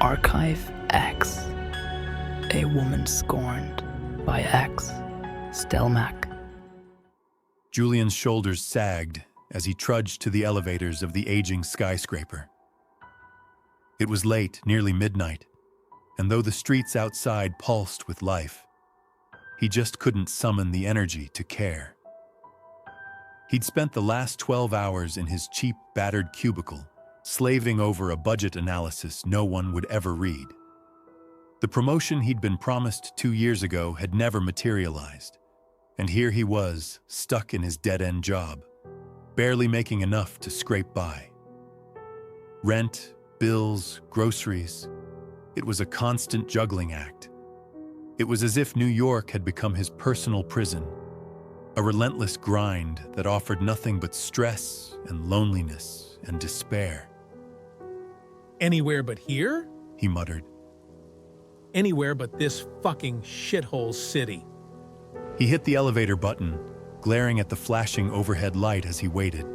Archive X. A Woman Scorned by X. Stelmack. Julian's shoulders sagged as he trudged to the elevators of the aging skyscraper. It was late, nearly midnight, and though the streets outside pulsed with life, he just couldn't summon the energy to care. He'd spent the last 12 hours in his cheap, battered cubicle, slaving over a budget analysis no one would ever read. The promotion he'd been promised 2 years ago had never materialized, and here he was, stuck in his dead-end job, barely making enough to scrape by. Rent, bills, groceries. It was a constant juggling act. It was as if New York had become his personal prison, a relentless grind that offered nothing but stress and loneliness and despair. Anywhere but here? He muttered. Anywhere but this fucking shithole city. He hit the elevator button, glaring at the flashing overhead light as he waited.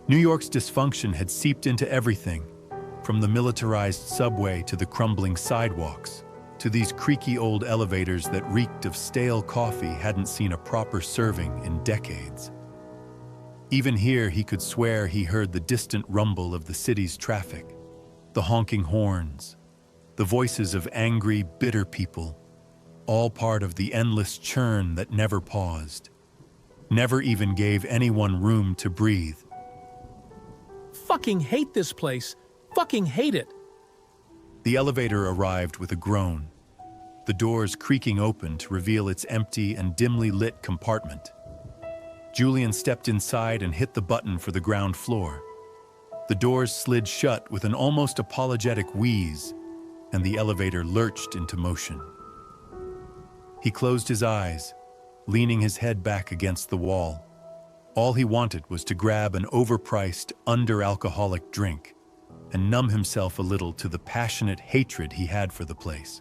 New York's dysfunction had seeped into everything, from the militarized subway to the crumbling sidewalks, to these creaky old elevators that reeked of stale coffee hadn't seen a proper serving in decades. Even here, he could swear he heard the distant rumble of the city's traffic, the honking horns, the voices of angry, bitter people, all part of the endless churn that never paused, never even gave anyone room to breathe. Fucking hate this place. Fucking hate it. The elevator arrived with a groan, the doors creaking open to reveal its empty and dimly lit compartment. Julian stepped inside and hit the button for the ground floor. The doors slid shut with an almost apologetic wheeze, and the elevator lurched into motion. He closed his eyes, leaning his head back against the wall. All he wanted was to grab an overpriced, under-alcoholic drink and numb himself a little to the passionate hatred he had for the place.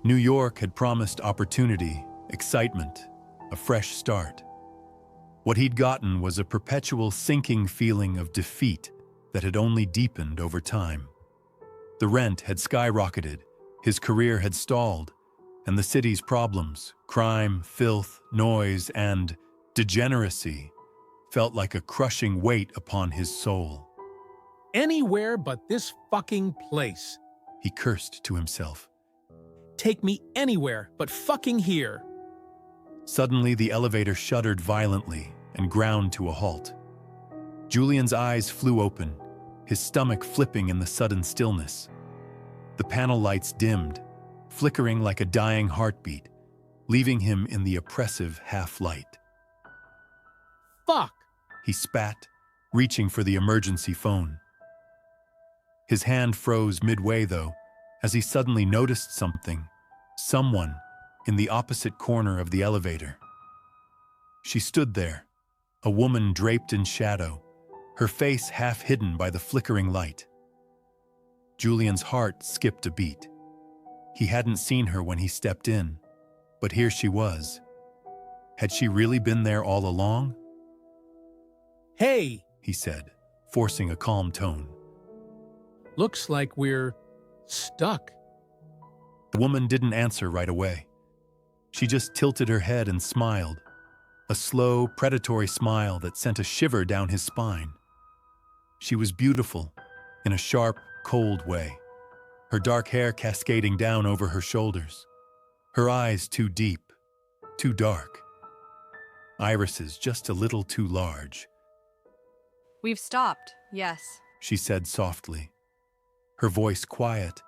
New York had promised opportunity, excitement, a fresh start. What he'd gotten was a perpetual sinking feeling of defeat that had only deepened over time. The rent had skyrocketed, his career had stalled, and the city's problems, crime, filth, noise, and degeneracy, felt like a crushing weight upon his soul. Anywhere but this fucking place. He cursed to himself. Take me anywhere but fucking here. Suddenly, the elevator shuddered violently and ground to a halt. Julian's eyes flew open, his stomach flipping in the sudden stillness. The panel lights dimmed, flickering like a dying heartbeat, leaving him in the oppressive half-light. Fuck! He spat, reaching for the emergency phone. His hand froze midway, though, as he suddenly noticed someone, in the opposite corner of the elevator. She stood there, a woman draped in shadow, her face half hidden by the flickering light. Julian's heart skipped a beat. He hadn't seen her when he stepped in, but here she was. Had she really been there all along? Hey, he said, forcing a calm tone. Looks like we're stuck. The woman didn't answer right away. She just tilted her head and smiled, a slow, predatory smile that sent a shiver down his spine. She was beautiful, in a sharp, cold way, her dark hair cascading down over her shoulders, her eyes too deep, too dark, irises just a little too large. We've stopped, yes, she said softly, her voice quiet,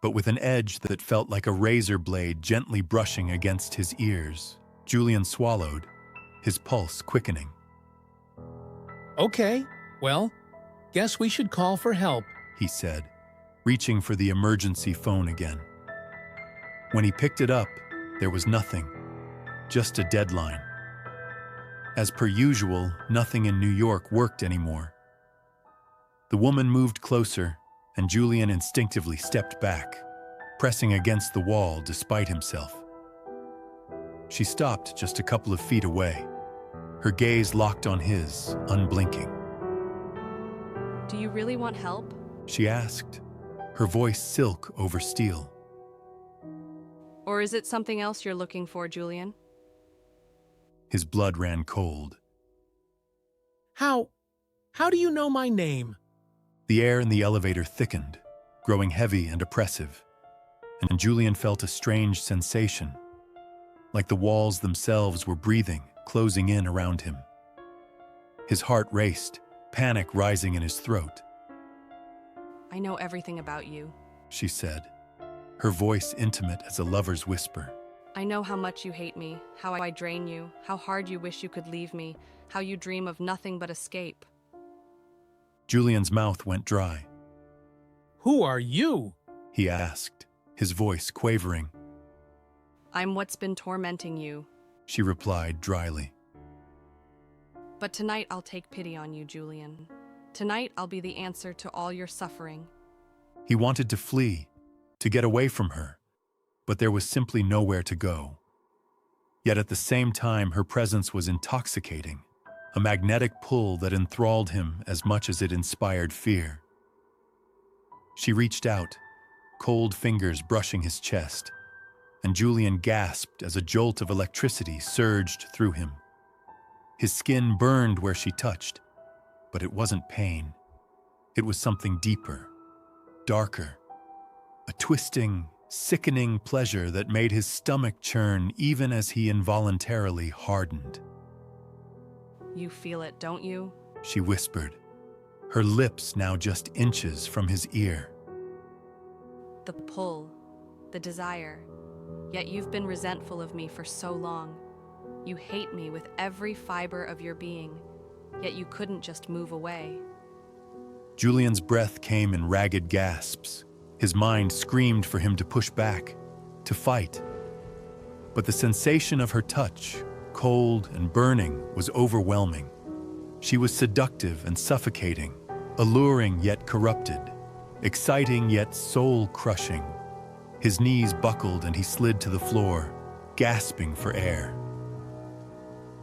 but with an edge that felt like a razor blade gently brushing against his ears. Julian swallowed, his pulse quickening. Okay, well, guess we should call for help, he said, reaching for the emergency phone again. When he picked it up, there was nothing, just a deadline. As per usual, nothing in New York worked anymore. The woman moved closer, and Julian instinctively stepped back, pressing against the wall despite himself. She stopped just a couple of feet away, her gaze locked on his, unblinking. Do you really want help? she asked, her voice silk over steel. Or is it something else you're looking for, Julian? His blood ran cold. How do you know my name? The air in the elevator thickened, growing heavy and oppressive, and Julian felt a strange sensation, like the walls themselves were breathing, closing in around him. His heart raced, panic rising in his throat. I know everything about you. She said, her voice intimate as a lover's whisper. I know how much you hate me, how I drain you, how hard you wish you could leave me, how you dream of nothing but escape. Julian's mouth went dry. Who are you? He asked, his voice quavering. I'm what's been tormenting you. She replied dryly. But tonight I'll take pity on you, Julian. Tonight I'll be the answer to all your suffering. He wanted to flee, to get away from her, but there was simply nowhere to go. Yet at the same time, her presence was intoxicating, a magnetic pull that enthralled him as much as it inspired fear. She reached out, cold fingers brushing his chest, and Julian gasped as a jolt of electricity surged through him. His skin burned where she touched, but it wasn't pain. It was something deeper, darker, a twisting, sickening pleasure that made his stomach churn even as he involuntarily hardened. You feel it, don't you? She whispered, her lips now just inches from his ear. The pull, the desire. Yet you've been resentful of me for so long. You hate me with every fiber of your being, yet you couldn't just move away. Julian's breath came in ragged gasps. His mind screamed for him to push back, to fight. But the sensation of her touch, cold and burning, was overwhelming. She was seductive and suffocating, alluring yet corrupted, exciting yet soul-crushing. His knees buckled and he slid to the floor, gasping for air.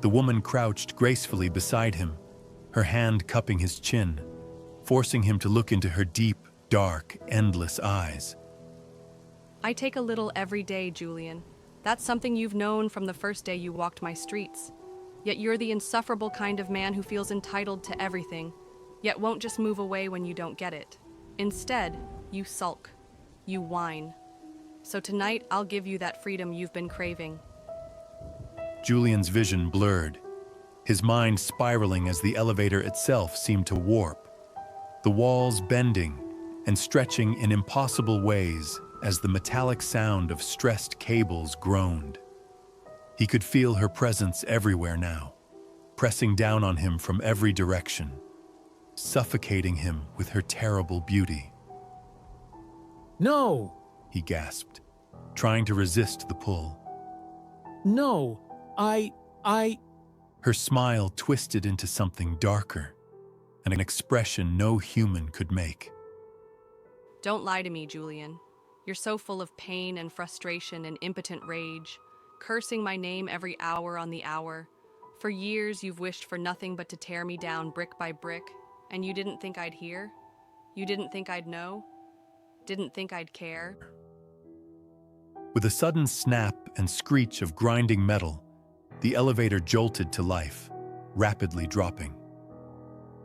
The woman crouched gracefully beside him, her hand cupping his chin, forcing him to look into her deep, dark, endless eyes. I take a little every day, Julian. That's something you've known from the first day you walked my streets. Yet you're the insufferable kind of man who feels entitled to everything, yet won't just move away when you don't get it. Instead, you sulk. You whine. So tonight, I'll give you that freedom you've been craving. Julian's vision blurred, his mind spiraling as the elevator itself seemed to warp, the walls bending and stretching in impossible ways as the metallic sound of stressed cables groaned. He could feel her presence everywhere now, pressing down on him from every direction, suffocating him with her terrible beauty. No, He gasped, trying to resist the pull. no, I... Her smile twisted into something darker, and an expression no human could make. Don't lie to me, Julian. You're so full of pain and frustration and impotent rage, cursing my name every hour on the hour. For years, you've wished for nothing but to tear me down brick by brick, and you didn't think I'd hear? You didn't think I'd know? Didn't think I'd care? With a sudden snap and screech of grinding metal, the elevator jolted to life, rapidly dropping.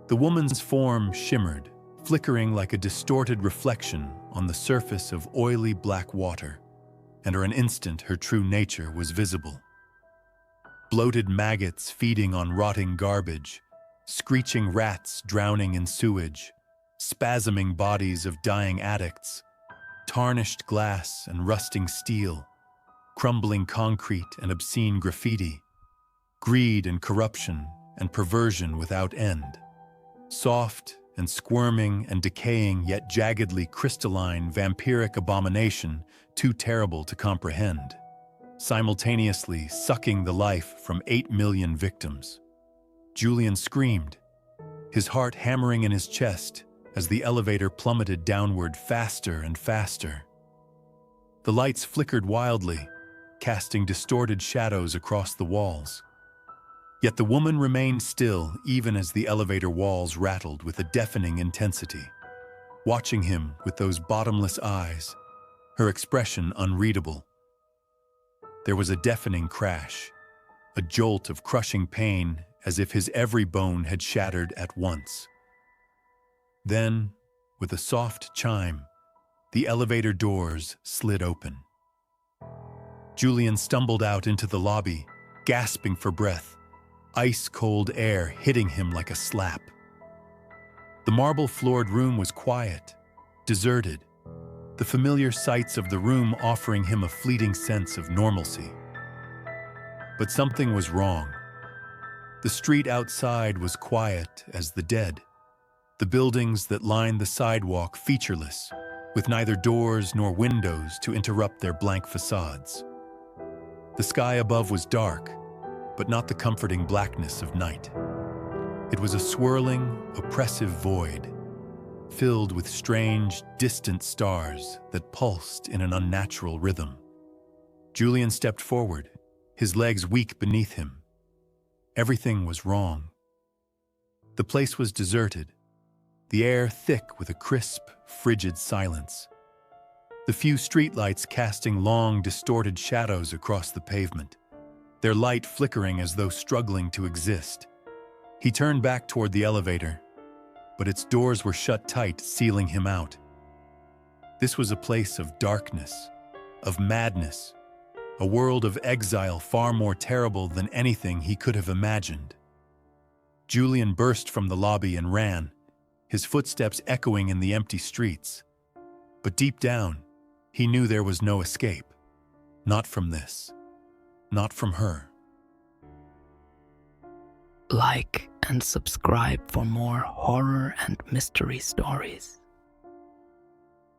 The woman's form shimmered, flickering like a distorted reflection on the surface of oily black water, and for an instant her true nature was visible. Bloated maggots feeding on rotting garbage, screeching rats drowning in sewage, spasming bodies of dying addicts, tarnished glass and rusting steel, crumbling concrete and obscene graffiti, greed and corruption and perversion without end, soft and squirming and decaying yet jaggedly crystalline vampiric abomination too terrible to comprehend, simultaneously sucking the life from 8 million victims. Julian screamed, his heart hammering in his chest as the elevator plummeted downward faster and faster. The lights flickered wildly, casting distorted shadows across the walls. Yet the woman remained still even as the elevator walls rattled with a deafening intensity. watching him with those bottomless eyes, her expression unreadable. There was a deafening crash, a jolt of crushing pain as if his every bone had shattered at once. Then, with a soft chime, the elevator doors slid open. Julian stumbled out into the lobby, gasping for breath, ice-cold air hitting him like a slap. The marble-floored room was quiet, deserted, the familiar sights of the room offering him a fleeting sense of normalcy. But something was wrong. The street outside was quiet as the dead, the buildings that lined the sidewalk featureless, with neither doors nor windows to interrupt their blank facades. The sky above was dark, but not the comforting blackness of night. It was a swirling, oppressive void, filled with strange, distant stars that pulsed in an unnatural rhythm. Julian stepped forward, his legs weak beneath him. Everything was wrong. The place was deserted, the air thick with a crisp, frigid silence. The few streetlights casting long, distorted shadows across the pavement, their light flickering as though struggling to exist. He turned back toward the elevator, but its doors were shut tight, sealing him out. This was a place of darkness, of madness, a world of exile far more terrible than anything he could have imagined. Julian burst from the lobby and ran, his footsteps echoing in the empty streets. But deep down, he knew there was no escape. Not from this. Not from her. Like and subscribe for more horror and mystery stories.